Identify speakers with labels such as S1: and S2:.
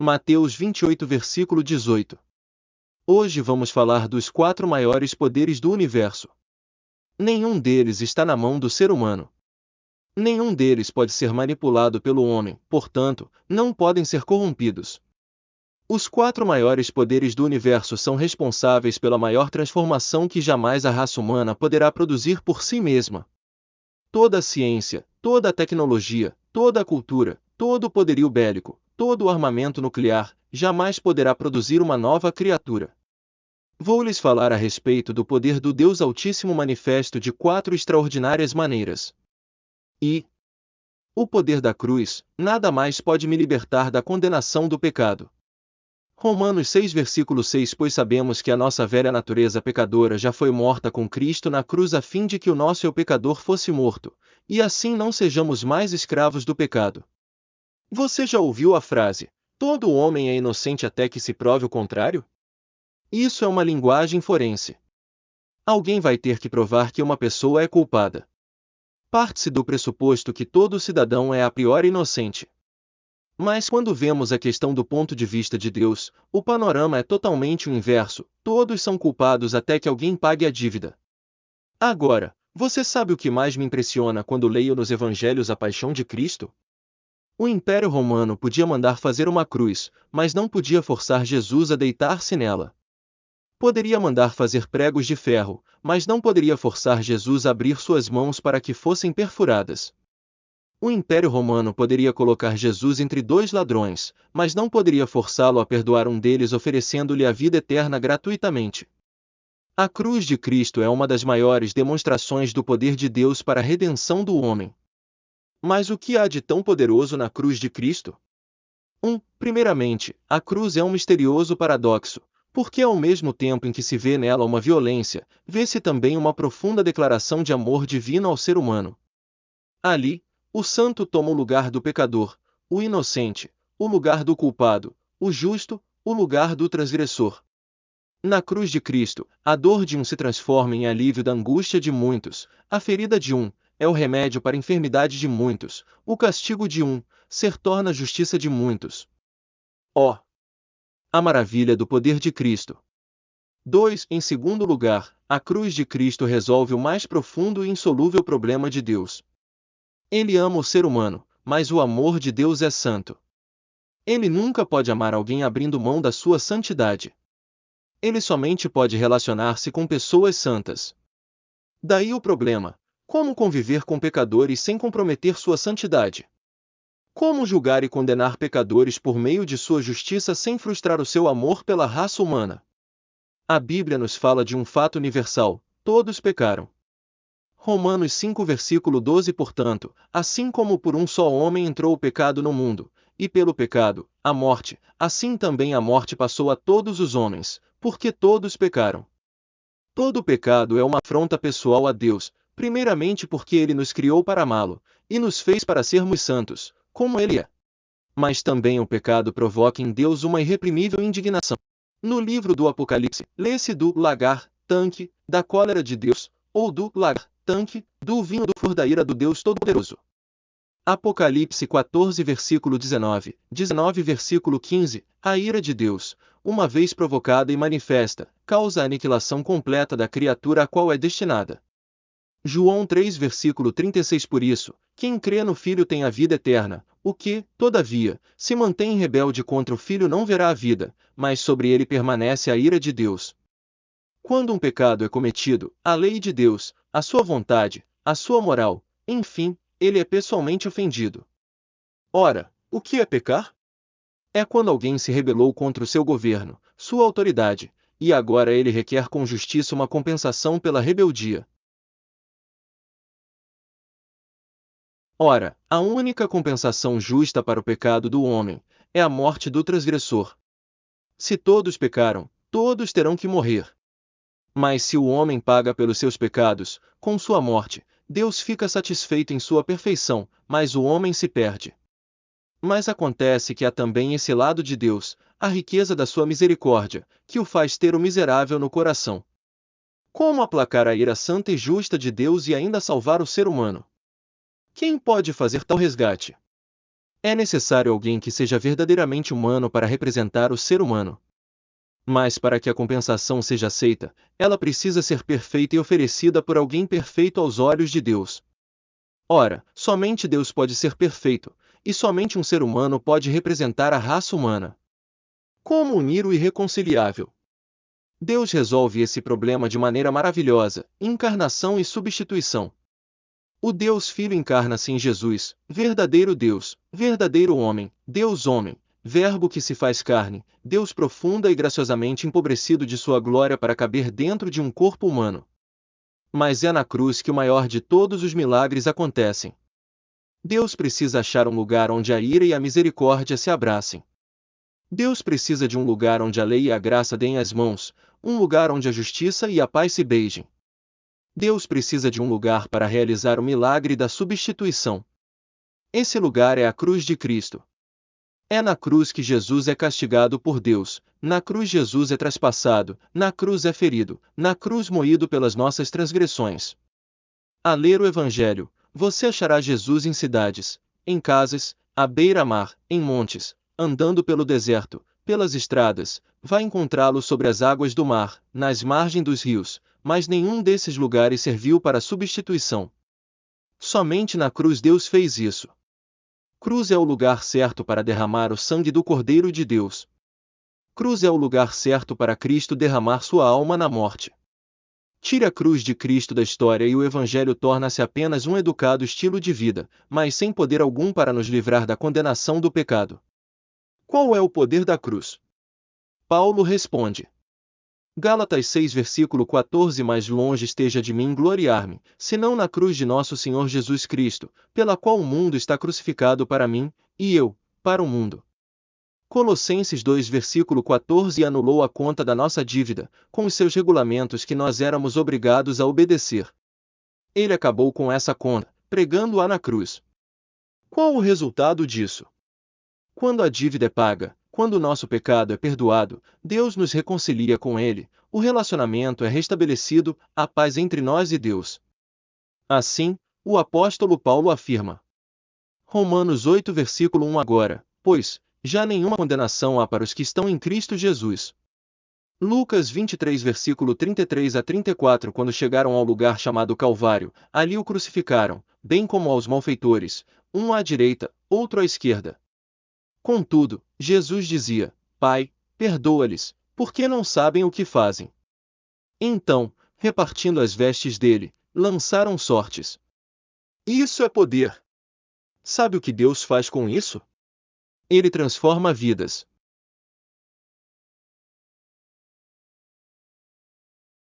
S1: Mateus 28, versículo 18. Hoje vamos falar dos 4 maiores poderes do universo. Nenhum deles está na mão do ser humano. Nenhum deles pode ser manipulado pelo homem, portanto, não podem ser corrompidos. Os 4 maiores poderes do universo são responsáveis pela maior transformação que jamais a raça humana poderá produzir por si mesma. Toda a ciência, toda a tecnologia, toda a cultura, todo o poderio bélico, todo o armamento nuclear, jamais poderá produzir uma nova criatura. Vou-lhes falar a respeito do poder do Deus Altíssimo manifesto de 4 extraordinárias maneiras. O poder da cruz, nada mais pode me libertar da condenação do pecado. Romanos 6, versículo 6. Pois sabemos que a nossa velha natureza pecadora já foi morta com Cristo na cruz a fim de que o nosso eu pecador fosse morto, e assim não sejamos mais escravos do pecado. Você já ouviu a frase, todo homem é inocente até que se prove o contrário? Isso é uma linguagem forense. Alguém vai ter que provar que uma pessoa é culpada. Parte-se do pressuposto que todo cidadão é a priori inocente. Mas quando vemos a questão do ponto de vista de Deus, o panorama é totalmente o inverso, todos são culpados até que alguém pague a dívida. Agora, você sabe o que mais me impressiona quando leio nos evangelhos a paixão de Cristo? O Império Romano podia mandar fazer uma cruz, mas não podia forçar Jesus a deitar-se nela. Poderia mandar fazer pregos de ferro, mas não poderia forçar Jesus a abrir suas mãos para que fossem perfuradas. O Império Romano poderia colocar Jesus entre 2 ladrões, mas não poderia forçá-lo a perdoar um deles oferecendo-lhe a vida eterna gratuitamente. A cruz de Cristo é uma das maiores demonstrações do poder de Deus para a redenção do homem. Mas o que há de tão poderoso na cruz de Cristo? Primeiramente, a cruz é um misterioso paradoxo, porque ao mesmo tempo em que se vê nela uma violência, vê-se também uma profunda declaração de amor divino ao ser humano. Ali, o santo toma o lugar do pecador, o inocente, o lugar do culpado, o justo, o lugar do transgressor. Na cruz de Cristo, a dor de um se transforma em alívio da angústia de muitos, a ferida de um é o remédio para a enfermidade de muitos, o castigo de um se torna a justiça de muitos. A maravilha do poder de Cristo. 2. Em segundo lugar, a cruz de Cristo resolve o mais profundo e insolúvel problema de Deus. Ele ama o ser humano, mas o amor de Deus é santo. Ele nunca pode amar alguém abrindo mão da sua santidade. Ele somente pode relacionar-se com pessoas santas. Daí o problema: como conviver com pecadores sem comprometer sua santidade? Como julgar e condenar pecadores por meio de sua justiça sem frustrar o seu amor pela raça humana? A Bíblia nos fala de um fato universal: todos pecaram. Romanos 5, versículo 12. Portanto, assim como por um só homem entrou o pecado no mundo, e pelo pecado, a morte, assim também a morte passou a todos os homens, porque todos pecaram. Todo pecado é uma afronta pessoal a Deus, primeiramente porque Ele nos criou para amá-lo, e nos fez para sermos santos, como Ele é. Mas também o pecado provoca em Deus uma irreprimível indignação. No livro do Apocalipse, lê-se do lagar, tanque, da cólera de Deus, ou do lagar, tanque, do vinho do furor da ira do Deus Todo-Poderoso. Apocalipse 14, versículo 19, 19, versículo 15, a ira de Deus, uma vez provocada e manifesta, causa a aniquilação completa da criatura a qual é destinada. João 3, versículo 36. Por isso, quem crê no Filho tem a vida eterna, o que, todavia, se mantém rebelde contra o Filho não verá a vida, mas sobre ele permanece a ira de Deus. Quando um pecado é cometido, a lei de Deus, a sua vontade, a sua moral, enfim, ele é pessoalmente ofendido. Ora, o que é pecar? É quando alguém se rebelou contra o seu governo, sua autoridade, e agora ele requer com justiça uma compensação pela rebeldia. Ora, a única compensação justa para o pecado do homem é a morte do transgressor. Se todos pecaram, todos terão que morrer. Mas se o homem paga pelos seus pecados, com sua morte, Deus fica satisfeito em sua perfeição, mas o homem se perde. Mas acontece que há também esse lado de Deus, a riqueza da sua misericórdia, que o faz ter o miserável no coração. Como aplacar a ira santa e justa de Deus e ainda salvar o ser humano? Quem pode fazer tal resgate? É necessário alguém que seja verdadeiramente humano para representar o ser humano. Mas para que a compensação seja aceita, ela precisa ser perfeita e oferecida por alguém perfeito aos olhos de Deus. Ora, somente Deus pode ser perfeito, e somente um ser humano pode representar a raça humana. Como unir o irreconciliável? Deus resolve esse problema de maneira maravilhosa: encarnação e substituição. O Deus Filho encarna-se em Jesus, verdadeiro Deus, verdadeiro homem, Deus homem, Verbo que se faz carne, Deus profunda e graciosamente empobrecido de sua glória para caber dentro de um corpo humano. Mas é na cruz que o maior de todos os milagres acontecem. Deus precisa achar um lugar onde a ira e a misericórdia se abracem. Deus precisa de um lugar onde a lei e a graça deem as mãos, um lugar onde a justiça e a paz se beijem. Deus precisa de um lugar para realizar o milagre da substituição. Esse lugar é a cruz de Cristo. É na cruz que Jesus é castigado por Deus, na cruz Jesus é traspassado, na cruz é ferido, na cruz moído pelas nossas transgressões. A ler o Evangelho, você achará Jesus em cidades, em casas, à beira-mar, em montes, andando pelo deserto, pelas estradas, vai encontrá-lo sobre as águas do mar, nas margens dos rios, mas nenhum desses lugares serviu para a substituição. Somente na cruz Deus fez isso. Cruz é o lugar certo para derramar o sangue do Cordeiro de Deus. Cruz é o lugar certo para Cristo derramar sua alma na morte. Tire a cruz de Cristo da história e o Evangelho torna-se apenas um educado estilo de vida, mas sem poder algum para nos livrar da condenação do pecado. Qual é o poder da cruz? Paulo responde. Gálatas 6 versículo 14 Mais longe esteja de mim gloriar-me, senão na cruz de nosso Senhor Jesus Cristo, pela qual o mundo está crucificado para mim, e eu, para o mundo. Colossenses 2 versículo 14 Anulou a conta da nossa dívida, com os seus regulamentos que nós éramos obrigados a obedecer. Ele acabou com essa conta, pregando-a na cruz. Qual o resultado disso? Quando a dívida é paga, quando o nosso pecado é perdoado, Deus nos reconcilia com Ele, o relacionamento é restabelecido, a paz entre nós e Deus. Assim, o apóstolo Paulo afirma. Romanos 8 versículo 1 Agora, pois, já nenhuma condenação há para os que estão em Cristo Jesus. Lucas 23 versículo 33 a 34 Quando chegaram ao lugar chamado Calvário, ali o crucificaram, bem como aos malfeitores, um à direita, outro à esquerda. Contudo, Jesus dizia, Pai, perdoa-lhes, porque não sabem o que fazem. Então, repartindo as vestes dele, lançaram sortes. Isso é poder. Sabe o que Deus faz com isso? Ele transforma vidas.